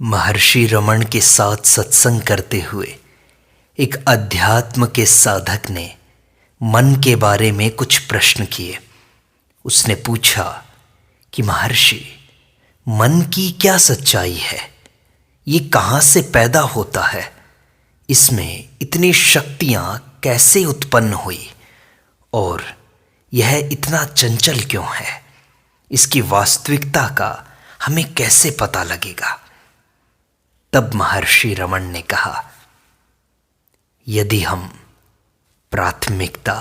महर्षि रमण के साथ सत्संग करते हुए एक अध्यात्म के साधक ने मन के बारे में कुछ प्रश्न किए। उसने पूछा कि महर्षि, मन की क्या सच्चाई है? ये कहाँ से पैदा होता है? इसमें इतनी शक्तियाँ कैसे उत्पन्न हुई और यह इतना चंचल क्यों है? इसकी वास्तविकता का हमें कैसे पता लगेगा? तब महर्षि रमण ने कहा, यदि हम प्राथमिकता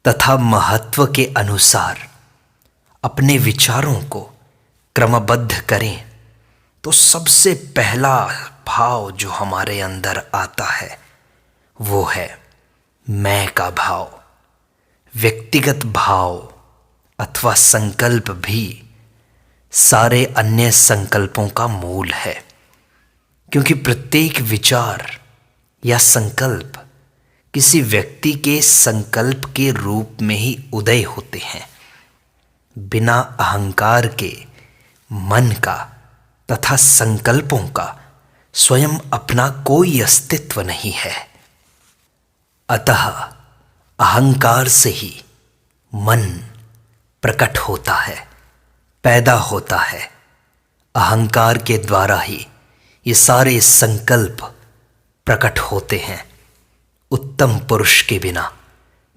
तथा महत्व के अनुसार अपने विचारों को क्रमबद्ध करें तो सबसे पहला भाव जो हमारे अंदर आता है वो है मैं का भाव। व्यक्तिगत भाव अथवा संकल्प भी सारे अन्य संकल्पों का मूल है, क्योंकि प्रत्येक विचार या संकल्प किसी व्यक्ति के संकल्प के रूप में ही उदय होते हैं। बिना अहंकार के मन का तथा संकल्पों का स्वयं अपना कोई अस्तित्व नहीं है। अतः अहंकार से ही मन प्रकट होता है, पैदा होता है। अहंकार के द्वारा ही ये सारे संकल्प प्रकट होते हैं। उत्तम पुरुष के बिना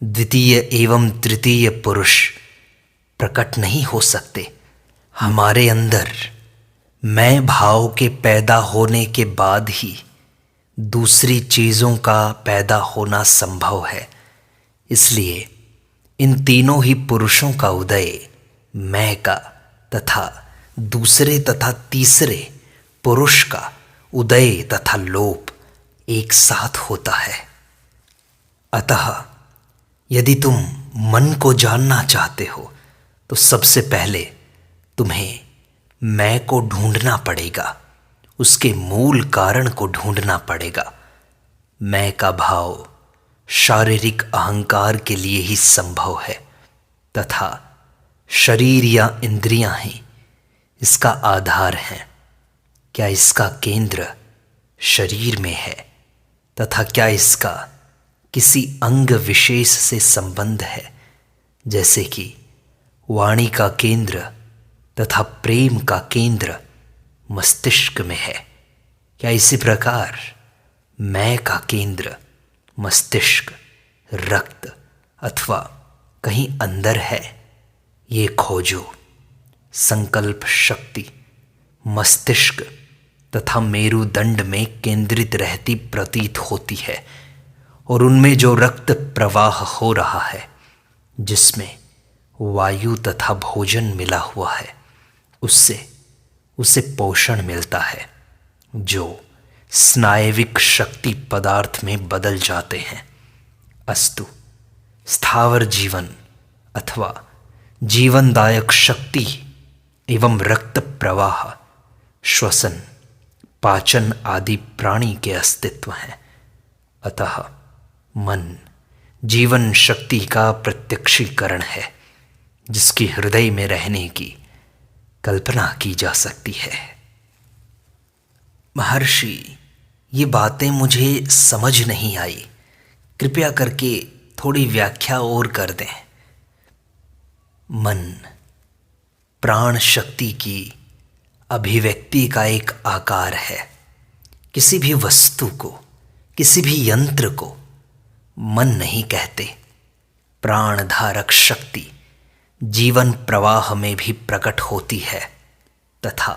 द्वितीय एवं तृतीय पुरुष प्रकट नहीं हो सकते। हमारे अंदर मैं भाव के पैदा होने के बाद ही दूसरी चीज़ों का पैदा होना संभव है। इसलिए इन तीनों ही पुरुषों का उदय मैं का तथा दूसरे तथा तीसरे पुरुष का उदय तथा लोप एक साथ होता है। अतः यदि तुम मन को जानना चाहते हो तो सबसे पहले तुम्हें मैं को ढूंढना पड़ेगा, उसके मूल कारण को ढूंढना पड़ेगा। मैं का भाव शारीरिक अहंकार के लिए ही संभव है तथा शरीर या इंद्रियां ही इसका आधार हैं। क्या इसका केंद्र शरीर में है तथा क्या इसका किसी अंग विशेष से संबंध है, जैसे कि वाणी का केंद्र तथा प्रेम का केंद्र मस्तिष्क में है? क्या इसी प्रकार मैं का केंद्र मस्तिष्क, रक्त अथवा कहीं अंदर है? ये खोजो। संकल्प शक्ति मस्तिष्क तथा मेरुदंड में केंद्रित रहती प्रतीत होती है और उनमें जो रक्त प्रवाह हो रहा है, जिसमें वायु तथा भोजन मिला हुआ है, उससे उसे पोषण मिलता है, जो स्नायविक शक्ति पदार्थ में बदल जाते हैं। अस्तु, स्थावर जीवन अथवा जीवनदायक शक्ति एवं रक्त प्रवाह, श्वसन, पाचन आदि प्राणी के अस्तित्व हैं। अतः मन जीवन शक्ति का प्रत्यक्षीकरण है, जिसकी हृदय में रहने की कल्पना की जा सकती है। महर्षि, ये बातें मुझे समझ नहीं आई, कृपया करके थोड़ी व्याख्या और कर दें। मन प्राण शक्ति की अभिव्यक्ति का एक आकार है। किसी भी वस्तु को, किसी भी यंत्र को मन नहीं कहते। प्राण धारक शक्ति जीवन प्रवाह में भी प्रकट होती है तथा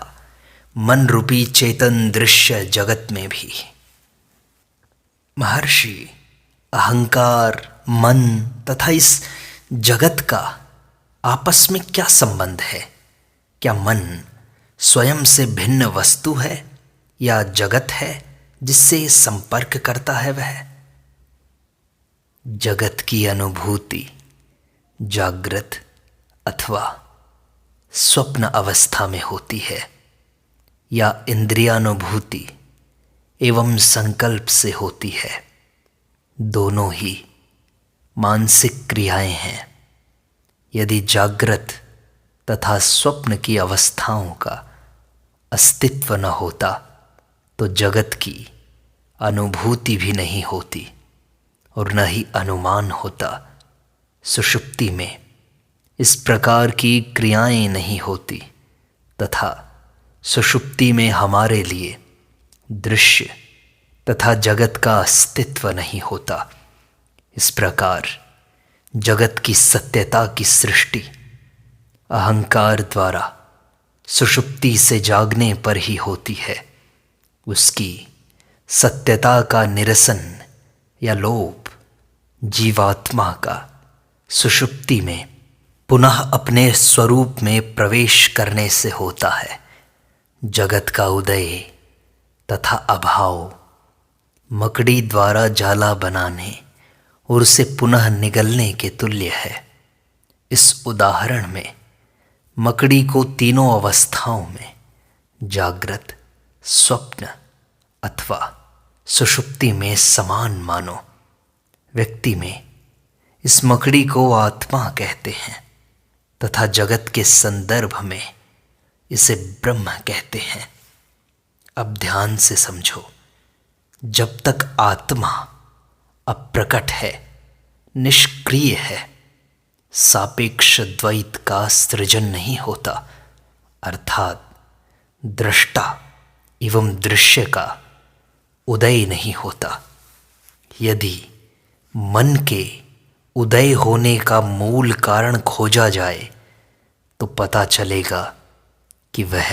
मन रूपी चेतन दृश्य जगत में भी। महर्षि, अहंकार, मन तथा इस जगत का आपस में क्या संबंध है? क्या मन स्वयं से भिन्न वस्तु है या जगत है जिससे संपर्क करता है वह? जगत की अनुभूति जागृत अथवा स्वप्न अवस्था में होती है या इंद्रियानुभूति एवं संकल्प से होती है। दोनों ही मानसिक क्रियाएं हैं। यदि जागृत तथा स्वप्न की अवस्थाओं का अस्तित्व न होता तो जगत की अनुभूति भी नहीं होती और न ही अनुमान होता। सुषुप्ति में इस प्रकार की क्रियाएं नहीं होती तथा सुषुप्ति में हमारे लिए दृश्य तथा जगत का अस्तित्व नहीं होता। इस प्रकार जगत की सत्यता की सृष्टि अहंकार द्वारा सुषुप्ति से जागने पर ही होती है। उसकी सत्यता का निरसन या लोप जीवात्मा का सुषुप्ति में पुनः अपने स्वरूप में प्रवेश करने से होता है। जगत का उदय तथा अभाव मकड़ी द्वारा जाला बनाने और उसे पुनः निगलने के तुल्य है। इस उदाहरण में मकड़ी को तीनों अवस्थाओं में जागृत, स्वप्न अथवा सुषुप्ति में समान मानो। व्यक्ति में इस मकड़ी को आत्मा कहते हैं तथा जगत के संदर्भ में इसे ब्रह्म कहते हैं। अब ध्यान से समझो, जब तक आत्मा अप्रकट है, निष्क्रिय है, सापेक्ष द्वैत का सृजन नहीं होता, अर्थात दृष्टा एवं दृश्य का उदय नहीं होता। यदि मन के उदय होने का मूल कारण खोजा जाए तो पता चलेगा कि वह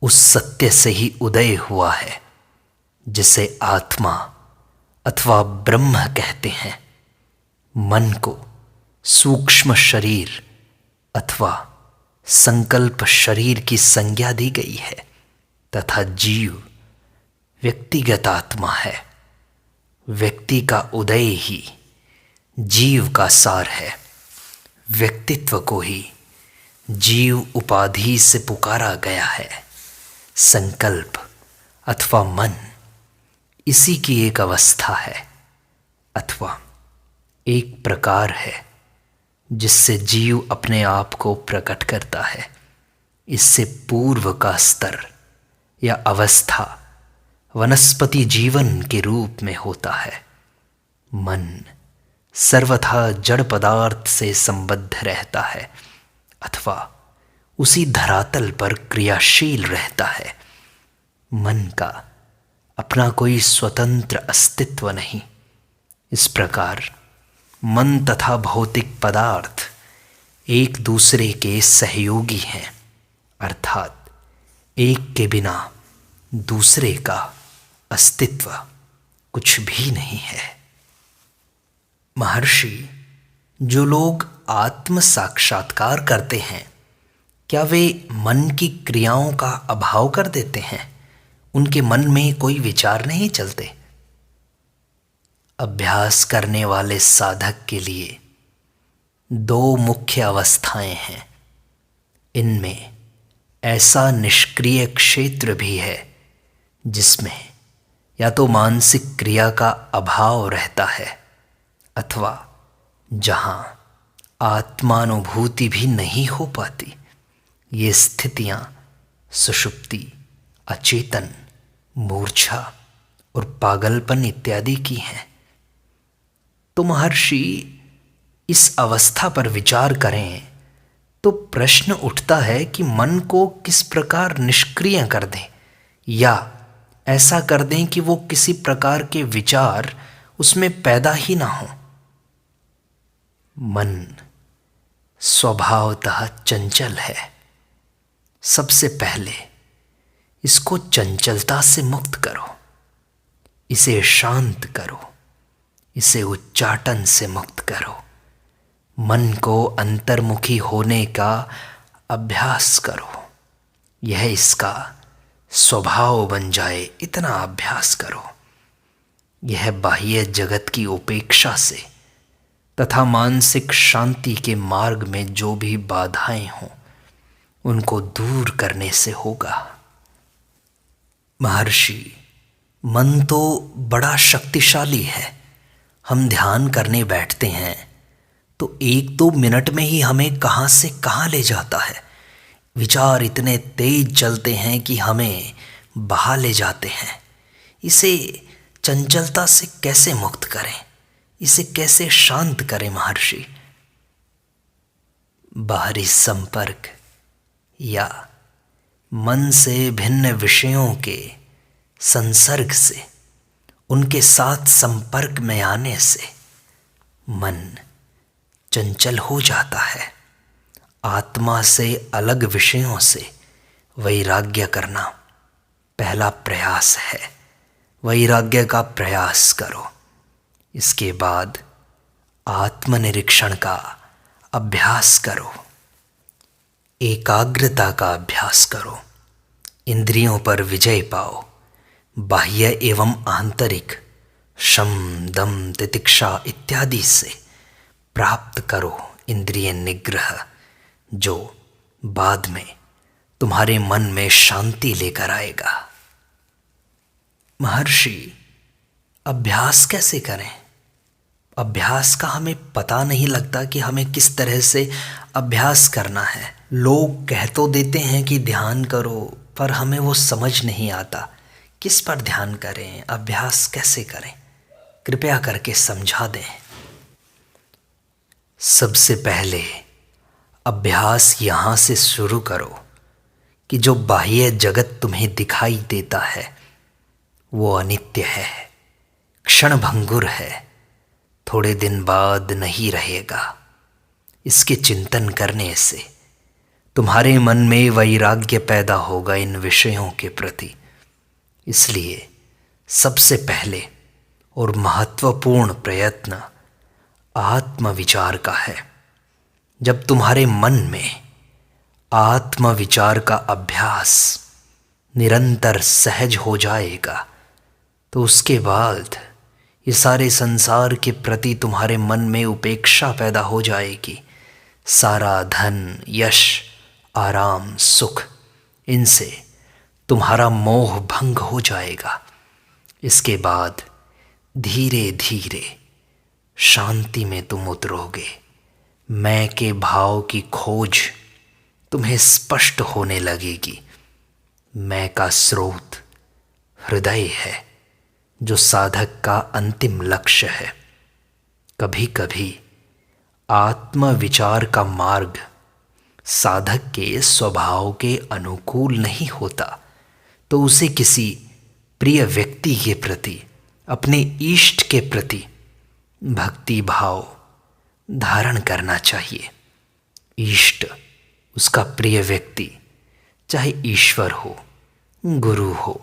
उस सत्य से ही उदय हुआ है जिसे आत्मा अथवा ब्रह्म कहते हैं। मन को सूक्ष्म शरीर अथवा संकल्प शरीर की संज्ञा दी गई है तथा जीव व्यक्तिगत आत्मा है। व्यक्ति का उदय ही जीव का सार है। व्यक्तित्व को ही जीव उपाधि से पुकारा गया है। संकल्प अथवा मन इसी की एक अवस्था है अथवा एक प्रकार है जिससे जीव अपने आप को प्रकट करता है। इससे पूर्व का स्तर या अवस्था वनस्पति जीवन के रूप में होता है। मन सर्वथा जड़ पदार्थ से संबद्ध रहता है अथवा उसी धरातल पर क्रियाशील रहता है। मन का अपना कोई स्वतंत्र अस्तित्व नहीं। इस प्रकार मन तथा भौतिक पदार्थ एक दूसरे के सहयोगी हैं, अर्थात एक के बिना दूसरे का अस्तित्व कुछ भी नहीं है। महर्षि, जो लोग आत्म साक्षात्कार करते हैं, क्या वे मन की क्रियाओं का अभाव कर देते हैं? उनके मन में कोई विचार नहीं चलते? अभ्यास करने वाले साधक के लिए दो मुख्य अवस्थाएं हैं। इनमें ऐसा निष्क्रिय क्षेत्र भी है जिसमें या तो मानसिक क्रिया का अभाव रहता है अथवा जहां आत्मानुभूति भी नहीं हो पाती। ये स्थितियां सुषुप्ति, अचेतन, मूर्छा और पागलपन इत्यादि की हैं। तो महर्षि, इस अवस्था पर विचार करें तो प्रश्न उठता है कि मन को किस प्रकार निष्क्रिय कर दें या ऐसा कर दें कि वो किसी प्रकार के विचार उसमें पैदा ही ना हो। मन स्वभावतः चंचल है। सबसे पहले इसको चंचलता से मुक्त करो, इसे शांत करो, इसे उच्चाटन से मुक्त करो। मन को अंतर्मुखी होने का अभ्यास करो। यह इसका स्वभाव बन जाए, इतना अभ्यास करो। यह बाह्य जगत की उपेक्षा से तथा मानसिक शांति के मार्ग में जो भी बाधाएं हों उनको दूर करने से होगा। महर्षि, मन तो बड़ा शक्तिशाली है। हम ध्यान करने बैठते हैं तो 1-2 मिनट में ही हमें कहाँ से कहाँ ले जाता है। विचार इतने तेज चलते हैं कि हमें बहा ले जाते हैं। इसे चंचलता से कैसे मुक्त करें, इसे कैसे शांत करें महर्षि? बाहरी संपर्क या मन से भिन्न विषयों के संसर्ग से, उनके साथ संपर्क में आने से मन चंचल हो जाता है। आत्मा से अलग विषयों से वैराग्य करना पहला प्रयास है। वैराग्य का प्रयास करो। इसके बाद आत्मनिरीक्षण का अभ्यास करो, एकाग्रता का अभ्यास करो, इंद्रियों पर विजय पाओ। बाह्य एवं आंतरिक शम दम तितिक्षा इत्यादि से प्राप्त करो इंद्रिय निग्रह, जो बाद में तुम्हारे मन में शांति लेकर आएगा। महर्षि, अभ्यास कैसे करें? अभ्यास का हमें पता नहीं लगता कि हमें किस तरह से अभ्यास करना है। लोग कह तो देते हैं कि ध्यान करो, पर हमें वो समझ नहीं आता। किस पर ध्यान करें, अभ्यास कैसे करें? कृपया करके समझा दें। सबसे पहले अभ्यास यहाँ से शुरू करो कि जो बाह्य जगत तुम्हें दिखाई देता है वो अनित्य है, क्षणभंगुर है, थोड़े दिन बाद नहीं रहेगा। इसके चिंतन करने से तुम्हारे मन में वैराग्य पैदा होगा इन विषयों के प्रति। इसलिए सबसे पहले और महत्वपूर्ण प्रयत्न आत्मविचार का है। जब तुम्हारे मन में आत्मविचार का अभ्यास निरंतर सहज हो जाएगा तो उसके बाद ये सारे संसार के प्रति तुम्हारे मन में उपेक्षा पैदा हो जाएगी। सारा धन, यश, आराम, सुख, इनसे तुम्हारा मोह भंग हो जाएगा। इसके बाद धीरे धीरे शांति में तुम उतरोगे। मैं के भाव की खोज तुम्हें स्पष्ट होने लगेगी। मैं का स्रोत हृदय है, जो साधक का अंतिम लक्ष्य है। कभी कभी आत्मविचार का मार्ग साधक के स्वभाव के अनुकूल नहीं होता, तो उसे किसी प्रिय व्यक्ति के प्रति, अपने इष्ट के प्रति भक्ति भाव धारण करना चाहिए। इष्ट उसका प्रिय व्यक्ति, चाहे ईश्वर हो, गुरु हो,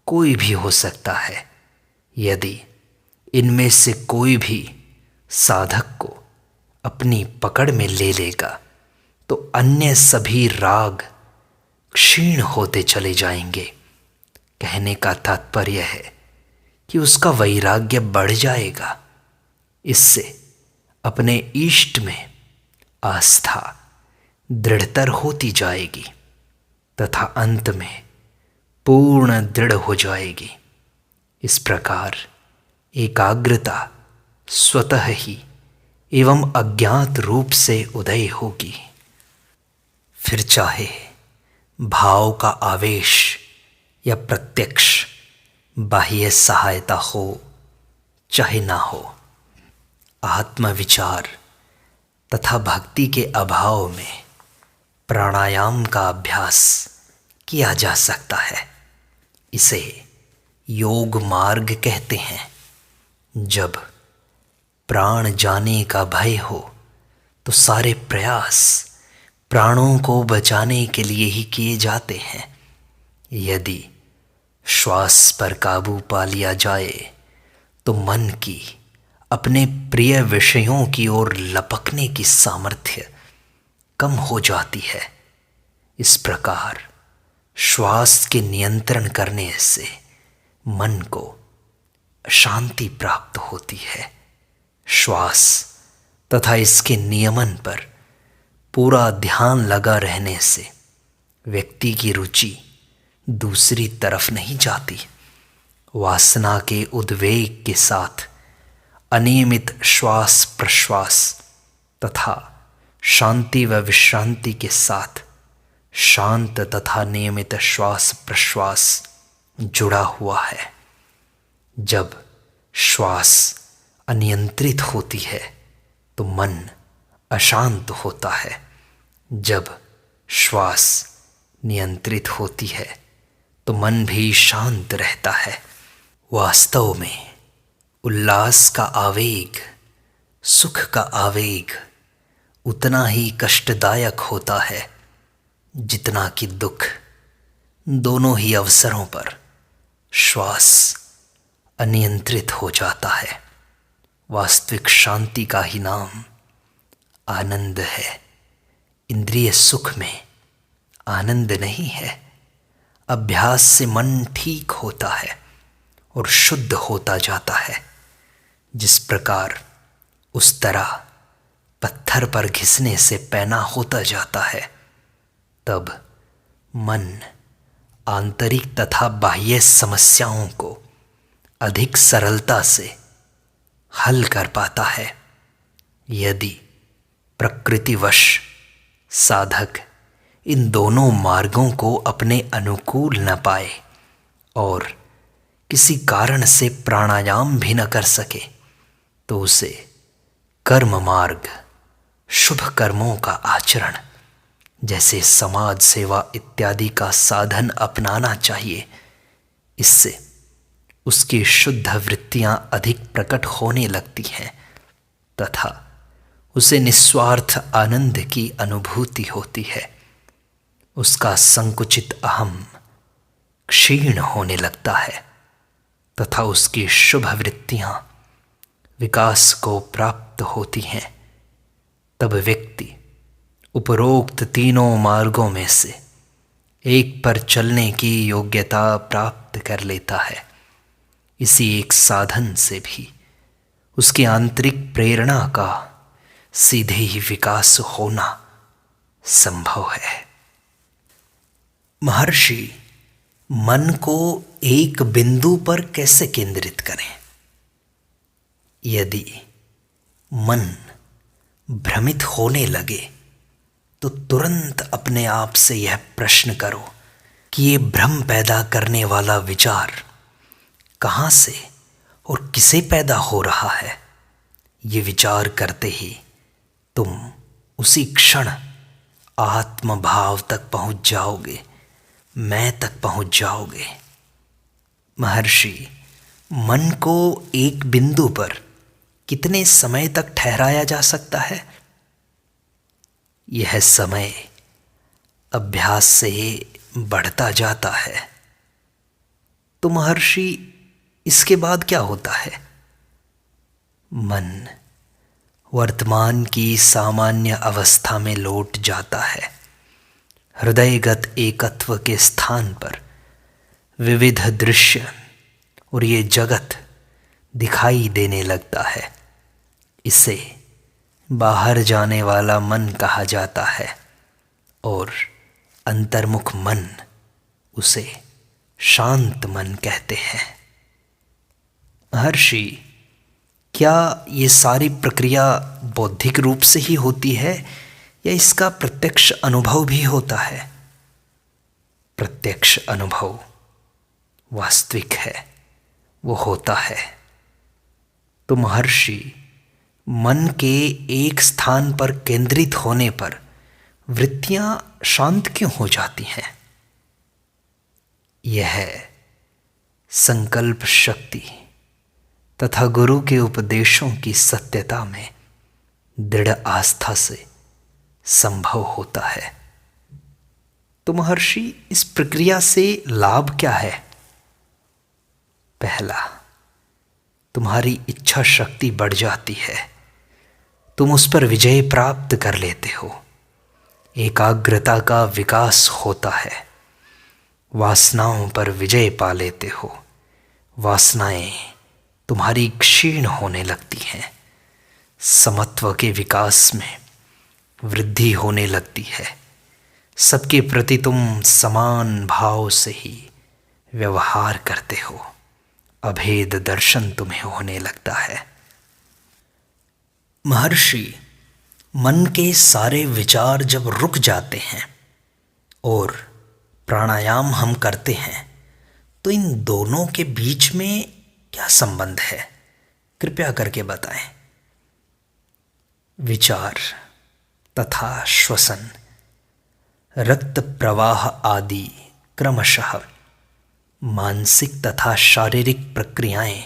कोई भी हो सकता है। यदि इनमें से कोई भी साधक को अपनी पकड़ में ले लेगा तो अन्य सभी राग क्षीण होते चले जाएंगे। कहने का तात्पर्य है कि उसका वैराग्य बढ़ जाएगा। इससे अपने इष्ट में आस्था दृढ़तर होती जाएगी तथा अंत में पूर्ण दृढ़ हो जाएगी। इस प्रकार एकाग्रता स्वतः ही एवं अज्ञात रूप से उदय होगी। फिर चाहे भाव का आवेश या प्रत्यक्ष बाह्य सहायता हो चाहे ना हो, आत्मविचार तथा भक्ति के अभाव में प्राणायाम का अभ्यास किया जा सकता है। इसे योग मार्ग कहते हैं। जब प्राण जाने का भय हो तो सारे प्रयास प्राणों को बचाने के लिए ही किए जाते हैं। यदि श्वास पर काबू पा लिया जाए तो मन की अपने प्रिय विषयों की ओर लपकने की सामर्थ्य कम हो जाती है। इस प्रकार श्वास के नियंत्रण करने से मन को शांति प्राप्त होती है। श्वास तथा इसके नियमन पर पूरा ध्यान लगा रहने से व्यक्ति की रुचि दूसरी तरफ नहीं जाती। वासना के उद्वेग के साथ अनियमित श्वास प्रश्वास तथा शांति व विश्रांति के साथ शांत तथा नियमित श्वास प्रश्वास जुड़ा हुआ है। जब श्वास अनियंत्रित होती है तो मन अशांत होता है। जब श्वास नियंत्रित होती है तो मन भी शांत रहता है। वास्तव में उल्लास का आवेग, सुख का आवेग उतना ही कष्टदायक होता है जितना कि दुख। दोनों ही अवसरों पर श्वास अनियंत्रित हो जाता है। वास्तविक शांति का ही नाम आनंद है। इंद्रिय सुख में आनंद नहीं है। अभ्यास से मन ठीक होता है और शुद्ध होता जाता है। जिस प्रकार उस तरह पत्थर पर घिसने से पैना होता जाता है, तब मन आंतरिक तथा बाह्य समस्याओं को अधिक सरलता से हल कर पाता है। यदि प्रकृतिवश साधक इन दोनों मार्गों को अपने अनुकूल न पाए और किसी कारण से प्राणायाम भी न कर सके, तो उसे कर्म मार्ग, शुभ कर्मों का आचरण जैसे समाज सेवा इत्यादि का साधन अपनाना चाहिए। इससे उसकी शुद्ध वृत्तियां अधिक प्रकट होने लगती हैं तथा उसे निस्वार्थ आनंद की अनुभूति होती है। उसका संकुचित अहम क्षीण होने लगता है तथा उसकी शुभ वृत्तियां विकास को प्राप्त होती हैं। तब व्यक्ति उपरोक्त तीनों मार्गों में से एक पर चलने की योग्यता प्राप्त कर लेता है। इसी एक साधन से भी उसकी आंतरिक प्रेरणा का सीधे ही विकास होना संभव है। महर्षि मन को एक बिंदु पर कैसे केंद्रित करें? यदि मन भ्रमित होने लगे तो तुरंत अपने आप से यह प्रश्न करो कि ये भ्रम पैदा करने वाला विचार कहाँ से और किसे पैदा हो रहा है। ये विचार करते ही तुम उसी क्षण आत्मभाव तक पहुंच जाओगे, मैं तक पहुंच जाओगे। महर्षि, मन को एक बिंदु पर कितने समय तक ठहराया जा सकता है? यह समय अभ्यास से बढ़ता जाता है। तो महर्षि, इसके बाद क्या होता है? मन वर्तमान की सामान्य अवस्था में लौट जाता है। हृदयगत एकत्व के स्थान पर विविध दृश्य और ये जगत दिखाई देने लगता है। इसे बाहर जाने वाला मन कहा जाता है और अंतर्मुख मन उसे शांत मन कहते हैं। महर्षि, क्या ये सारी प्रक्रिया बौद्धिक रूप से ही होती है या इसका प्रत्यक्ष अनुभव भी होता है? प्रत्यक्ष अनुभव वास्तविक है, वो होता है। तो महर्षि, मन के एक स्थान पर केंद्रित होने पर वृत्तियां शांत क्यों हो जाती हैं? यह संकल्प शक्ति तथा गुरु के उपदेशों की सत्यता में दृढ़ आस्था से संभव होता है। तो महर्षि, इस प्रक्रिया से लाभ क्या है? पहला, तुम्हारी इच्छा शक्ति बढ़ जाती है। तुम उस पर विजय प्राप्त कर लेते हो। एकाग्रता का विकास होता है। वासनाओं पर विजय पा लेते हो। वासनाएं तुम्हारी क्षीण होने लगती हैं। समत्व के विकास में वृद्धि होने लगती है। सबके प्रति तुम समान भाव से ही व्यवहार करते हो। अभेद दर्शन तुम्हें होने लगता है। महर्षि, मन के सारे विचार जब रुक जाते हैं और प्राणायाम हम करते हैं, तो इन दोनों के बीच में क्या संबंध है? कृपया करके बताएं। विचार तथा श्वसन, रक्त प्रवाह आदि क्रमशः मानसिक तथा शारीरिक प्रक्रियाएं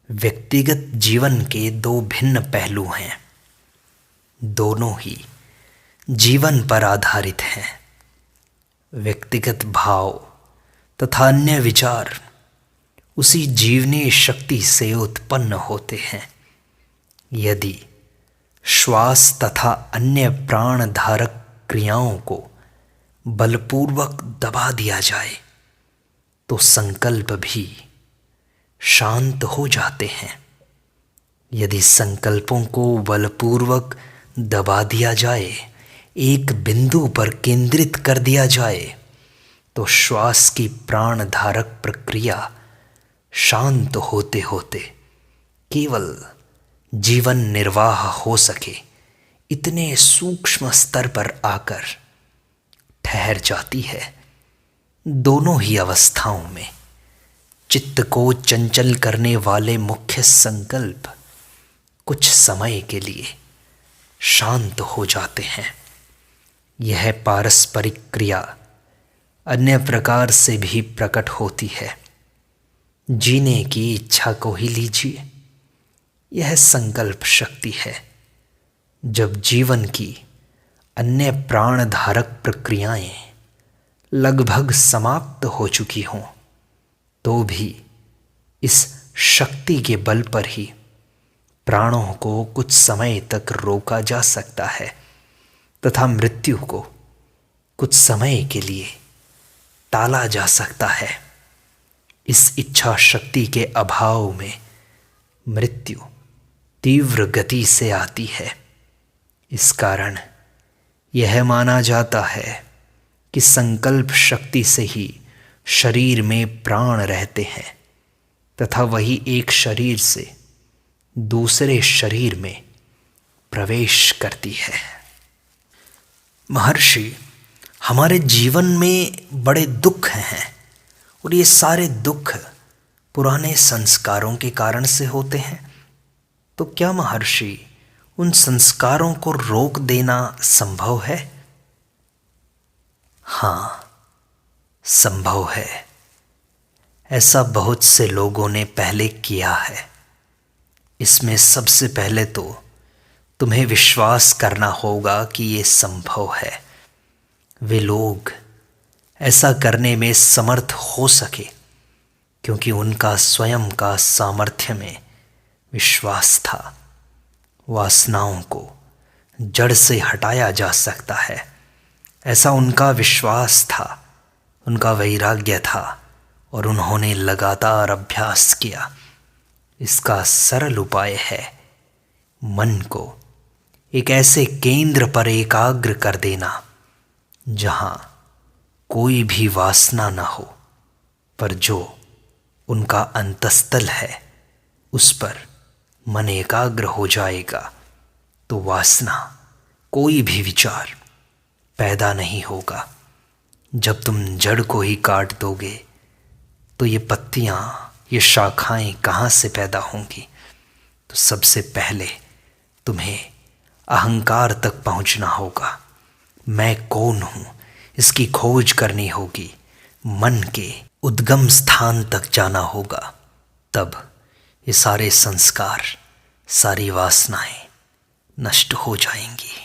व्यक्तिगत जीवन के दो भिन्न पहलू हैं। दोनों ही जीवन पर आधारित हैं। व्यक्तिगत भाव तथा अन्य विचार उसी जीवनीय शक्ति से उत्पन्न होते हैं। यदि श्वास तथा अन्य प्राण धारक क्रियाओं को बलपूर्वक दबा दिया जाए तो संकल्प भी शांत हो जाते हैं। यदि संकल्पों को बलपूर्वक दबा दिया जाए, एक बिंदु पर केंद्रित कर दिया जाए, तो श्वास की प्राण धारक प्रक्रिया शांत होते होते केवल जीवन निर्वाह हो सके इतने सूक्ष्म स्तर पर आकर ठहर जाती है। दोनों ही अवस्थाओं में चित्त को चंचल करने वाले मुख्य संकल्प कुछ समय के लिए शांत हो जाते हैं। यह पारस्परिक क्रिया अन्य प्रकार से भी प्रकट होती है। जीने की इच्छा को ही लीजिए। यह संकल्प शक्ति है। जब जीवन की अन्य प्राण धारक प्रक्रियाएं लगभग समाप्त हो चुकी हों, तो भी इस शक्ति के बल पर ही प्राणों को कुछ समय तक रोका जा सकता है तथा मृत्यु को कुछ समय के लिए टाला जा सकता है। इस इच्छा शक्ति के अभाव में मृत्यु तीव्र गति से आती है। इस कारण यह माना जाता है कि संकल्प शक्ति से ही शरीर में प्राण रहते हैं तथा वही एक शरीर से दूसरे शरीर में प्रवेश करती है। महर्षि, हमारे जीवन में बड़े दुख हैं और ये सारे दुख पुराने संस्कारों के कारण से होते हैं। तो क्या महर्षि उन संस्कारों को रोक देना संभव है? हाँ, संभव है। ऐसा बहुत से लोगों ने पहले किया है। इसमें सबसे पहले तो तुम्हें विश्वास करना होगा कि ये संभव है। वे लोग ऐसा करने में समर्थ हो सके क्योंकि उनका स्वयं का सामर्थ्य में विश्वास था। वासनाओं को जड़ से हटाया जा सकता है, ऐसा उनका विश्वास था। उनका वैराग्य था और उन्होंने लगातार अभ्यास किया। इसका सरल उपाय है मन को एक ऐसे केंद्र पर एकाग्र कर देना जहां कोई भी वासना न हो, पर जो उनका अंतस्थल है उस पर मन एकाग्र हो जाएगा तो वासना, कोई भी विचार पैदा नहीं होगा। जब तुम जड़ को ही काट दोगे तो ये पत्तियां, ये शाखाएं कहाँ से पैदा होंगी? तो सबसे पहले तुम्हें अहंकार तक पहुंचना होगा। मैं कौन हूँ, इसकी खोज करनी होगी। मन के उद्गम स्थान तक जाना होगा। तब ये सारे संस्कार, सारी वासनाएं नष्ट हो जाएंगी।